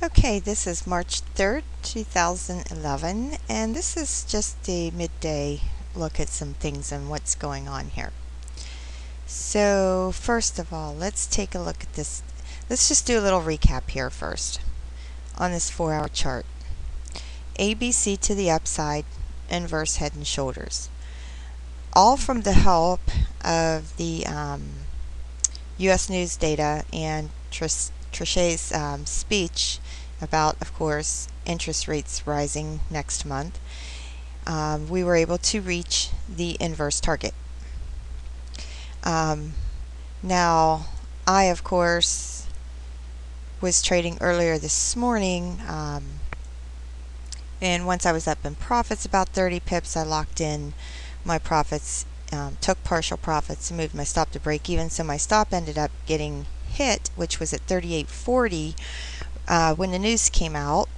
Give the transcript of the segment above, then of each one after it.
Okay, this is March 3rd, 2011, and this is just a midday look at some things and what's going on here. So, first of all, let's take a look at this. Let's just do a little recap here first on this 4-hour chart. ABC to the upside, inverse head and shoulders. All from the help of the U.S. News data and Trichet's speech about, of course, interest rates rising next month. We were able to reach the inverse target. Now, I, of course, was trading earlier this morning, and once I was up in profits about 30 pips, I locked in my profits, took partial profits, and moved my stop to break even. So my stop ended up getting hit, which was at 38.40 when the news came out.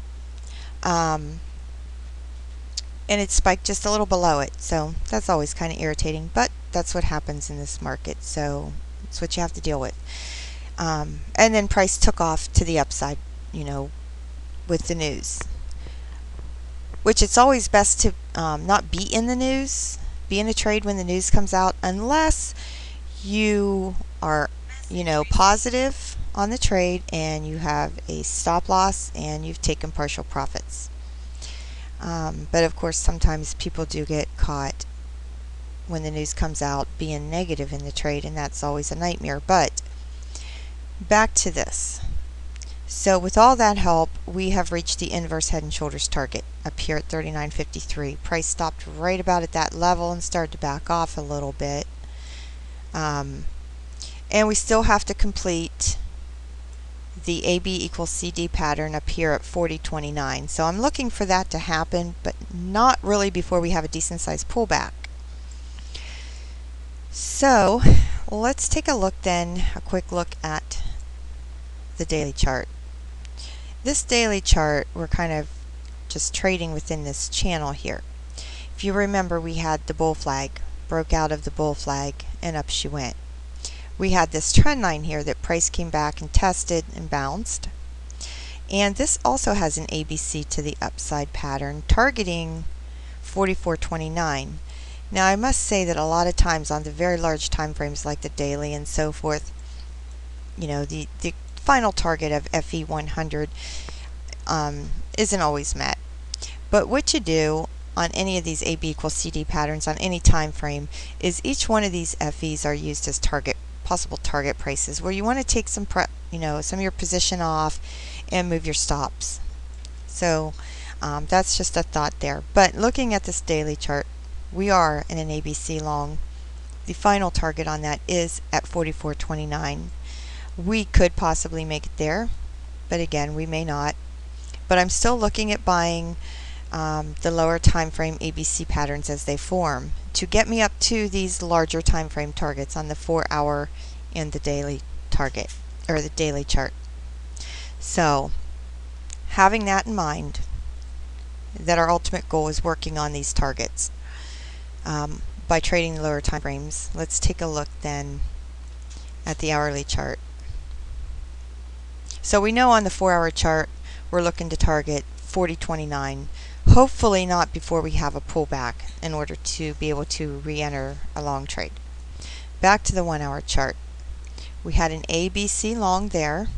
And it spiked just a little below it, so that's always kind of irritating, but that's what happens in this market, so it's what you have to deal with. And then price took off to the upside, with the news, which it's always best to not be in the news, be in a trade when the news comes out, unless you are, positive on the trade and you have a stop loss and you've taken partial profits. But of course, sometimes people do get caught when the news comes out being negative in the trade, and that's always a nightmare. But back to this. So with all that help, we have reached the inverse head and shoulders target up here at 39.53. Price stopped right about at that level and started to back off a little bit. And we still have to complete the AB equals CD pattern up here at 40.29. So I'm looking for that to happen, but not really before we have a decent sized pullback. So let's take a look then, a quick look at the daily chart. This daily chart, we're kind of just trading within this channel here. If you remember, we had the bull flag, broke out of the bull flag, and up she went. We had this trend line here that price came back and tested and bounced. And this also has an ABC to the upside pattern targeting 44.29. Now I must say that a lot of times on the very large time frames like the daily and so forth, the final target of FE100 isn't always met. But what you do on any of these AB equals CD patterns on any time frame is each one of these FEs are used as possible target prices where you want to take some some of your position off and move your stops. So that's just a thought there. But looking at this daily chart, we are in an ABC long. The final target on that is at 44.29. We could possibly make it there, but again, we may not. But I'm still looking at buying the lower time frame ABC patterns as they form to get me up to these larger time frame targets on the 4-hour and the daily target, or the daily chart. So having that in mind, that our ultimate goal is working on these targets by trading the lower time frames. Let's take a look then at the hourly chart. So we know on the 4-hour chart we're looking to target 40.29. Hopefully not before we have a pullback in order to be able to re-enter a long trade. Back to the 1-hour chart. We had an ABC long there,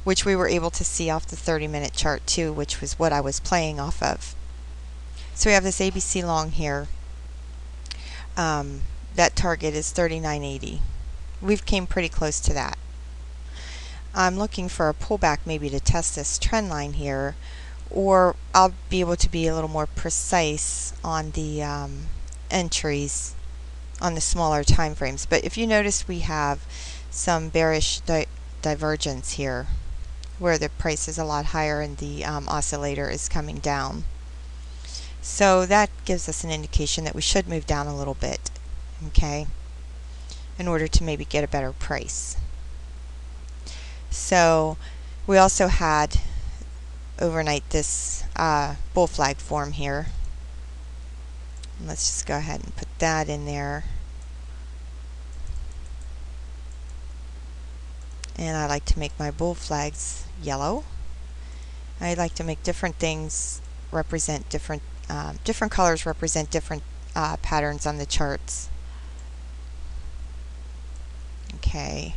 which we were able to see off the 30-minute chart too, which was what I was playing off of. So we have this ABC long here. That target is 39.80. We've came pretty close to that. I'm looking for a pullback maybe to test this trend line here, or I'll be able to be a little more precise on the entries on the smaller time frames. But if you notice, we have some bearish divergence here where the price is a lot higher and the oscillator is coming down. So that gives us an indication that we should move down a little bit, okay, in order to maybe get a better price. So we also had overnight this bull flag form here. Let's just go ahead and put that in there. and I like to make my bull flags yellow. I like to make different things represent different colors represent different patterns on the charts. Okay,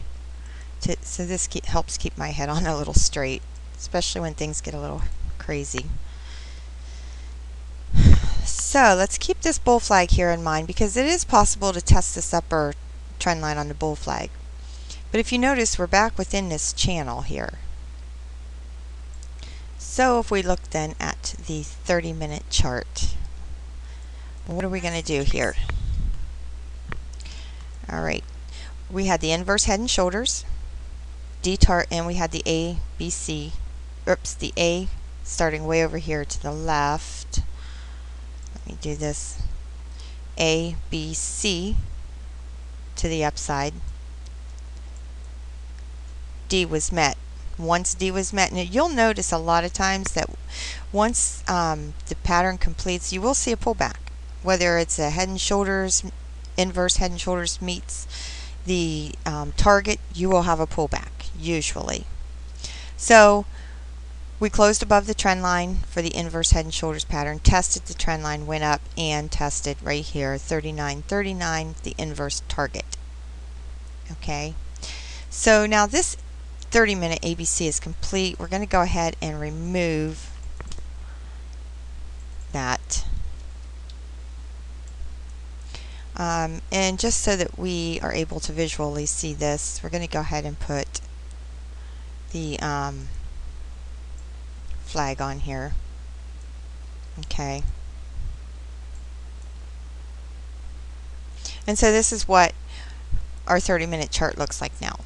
so this helps keep my head on a little straight, especially when things get a little crazy. So let's keep this bull flag here in mind, because it is possible to test this upper trend line on the bull flag. But if you notice, we're back within this channel here. So if we look then at the 30-minute chart, what are we going to do here? Alright, we had the inverse head and shoulders, and we had the A, B, C, the A starting way over here to the left. Let me do this. A, B, C to the upside. D was met. Once D was met, and you'll notice a lot of times that once the pattern completes, you will see a pullback. Whether it's a head and shoulders, inverse head and shoulders meets the target, you will have a pullback, usually. So we closed above the trend line for the inverse head and shoulders pattern, tested the trend line, went up, and tested right here, 39.39, the inverse target. Okay, so now this 30-minute ABC is complete. We're going to go ahead and remove that. And just so that we are able to visually see this, we're going to go ahead and put the flag on here. Okay. And so this is what our 30-minute chart looks like now.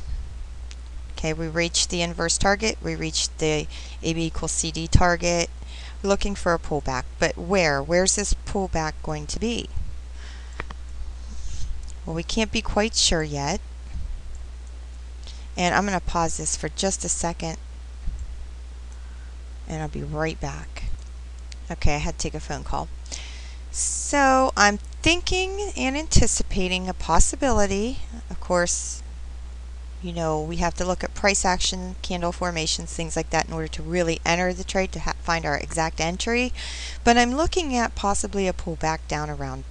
Okay, we reached the inverse target, we reached the AB equals CD target. We're looking for a pullback, but where's this pullback going to be? Well, we can't be quite sure yet. And I'm going to pause this for just a second, and I'll be right back. Okay, I had to take a phone call. So I'm thinking and anticipating a possibility. Of course, you know, we have to look at price action, candle formations, things like that in order to really enter the trade to find our exact entry. But I'm looking at possibly a pullback down around,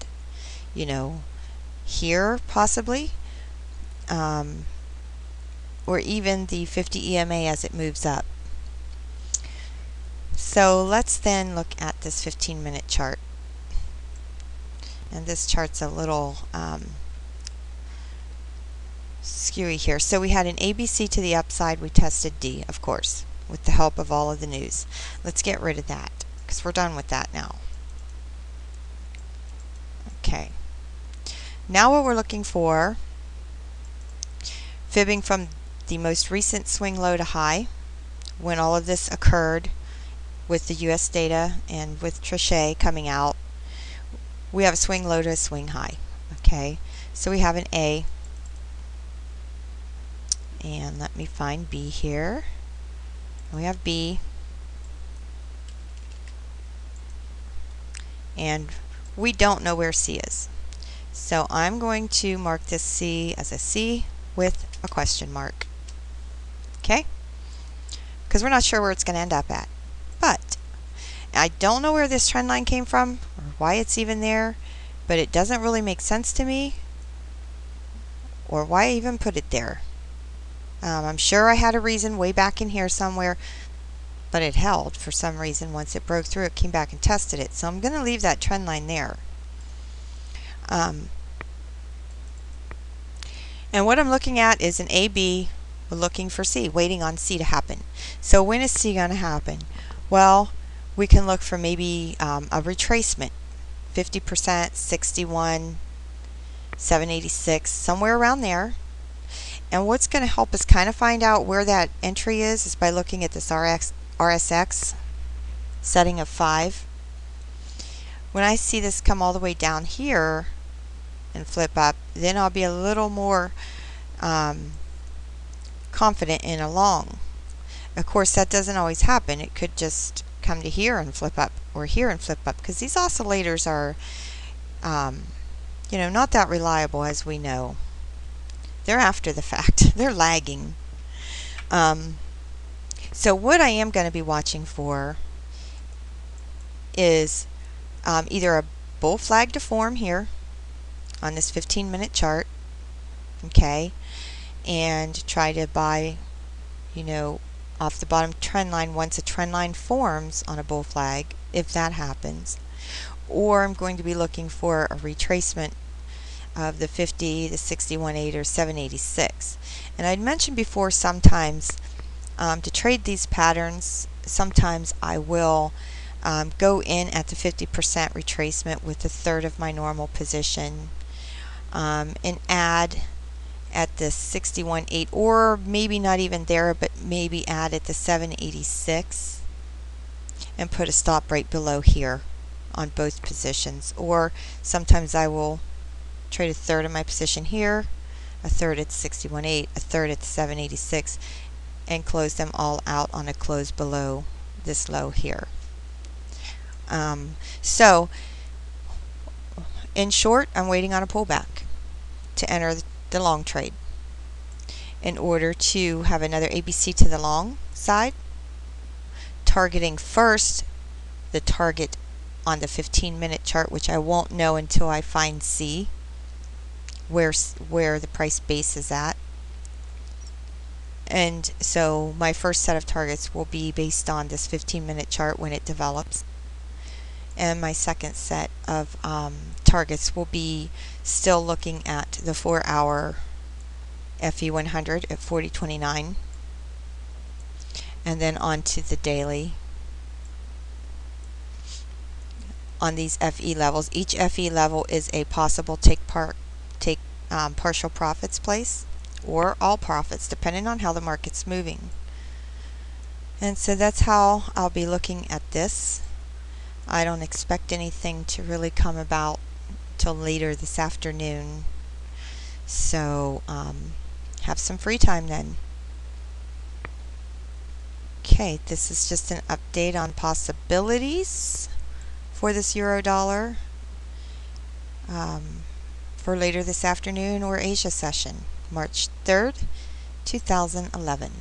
you know, here possibly, or even the 50 EMA as it moves up. So let's then look at this 15-minute chart. And this chart's a little skewy here. So we had an ABC to the upside. We tested D, of course, with the help of all of the news. Let's get rid of that, because we're done with that now. Okay. Now what we're looking for, fibbing from the most recent swing low to high, when all of this occurred with the US data and with Trichet coming out, we have a swing low to a swing high. Okay, so we have an A, and let me find B here. We have B, and we don't know where C is. So I'm going to mark this C as a C with a question mark. Okay? Because we're not sure where it's going to end up at. But I don't know where this trend line came from or why it's even there, but it doesn't really make sense to me, or why I even put it there. I'm sure I had a reason way back in here somewhere, but it held for some reason. Once it broke through, it came back and tested it. So I'm going to leave that trend line there. And what I'm looking at is an AB. We're looking for C, waiting on C to happen. So when is C going to happen? Well, we can look for maybe a retracement, 50%, 61, 786, somewhere around there. And what's going to help us kind of find out where that entry is by looking at this RSX setting of 5. When I see this come all the way down here and flip up, then I'll be a little more confident in a long. Of course, that doesn't always happen. It could just come to here and flip up, or here and flip up, because these oscillators are, you know, not that reliable, as we know. They're after the fact. They're lagging. So what I am going to be watching for is either a bull flag to form here on this 15-minute chart, okay, and try to buy, off the bottom trend line once a trend line forms on a bull flag, if that happens. Or I'm going to be looking for a retracement of the 50, the 61.8 or 786. And I'd mentioned before, sometimes to trade these patterns, sometimes I will go in at the 50% retracement with a third of my normal position, and add at the 61.8, or maybe not even there, but maybe add at the 786 and put a stop right below here on both positions. Or sometimes I will trade a third of my position here, a third at 61.8, a third at 786, and close them all out on a close below this low here. So in short, I'm waiting on a pullback to enter the long trade. In order to have another ABC to the long side, targeting first the target on the 15-minute chart, which I won't know until I find C, where the price base is at. And so my first set of targets will be based on this 15-minute chart when it develops. And my second set of targets will be still looking at the 4-hour FE100 at 40.29, and then on to the daily on these FE levels. Each FE level is a possible partial profits place, or all profits, depending on how the market's moving. And so that's how I'll be looking at this. I don't expect anything to really come about till later this afternoon. So have some free time then. Okay, this is just an update on possibilities for this euro dollar for later this afternoon or Asia session, March 3rd, 2011.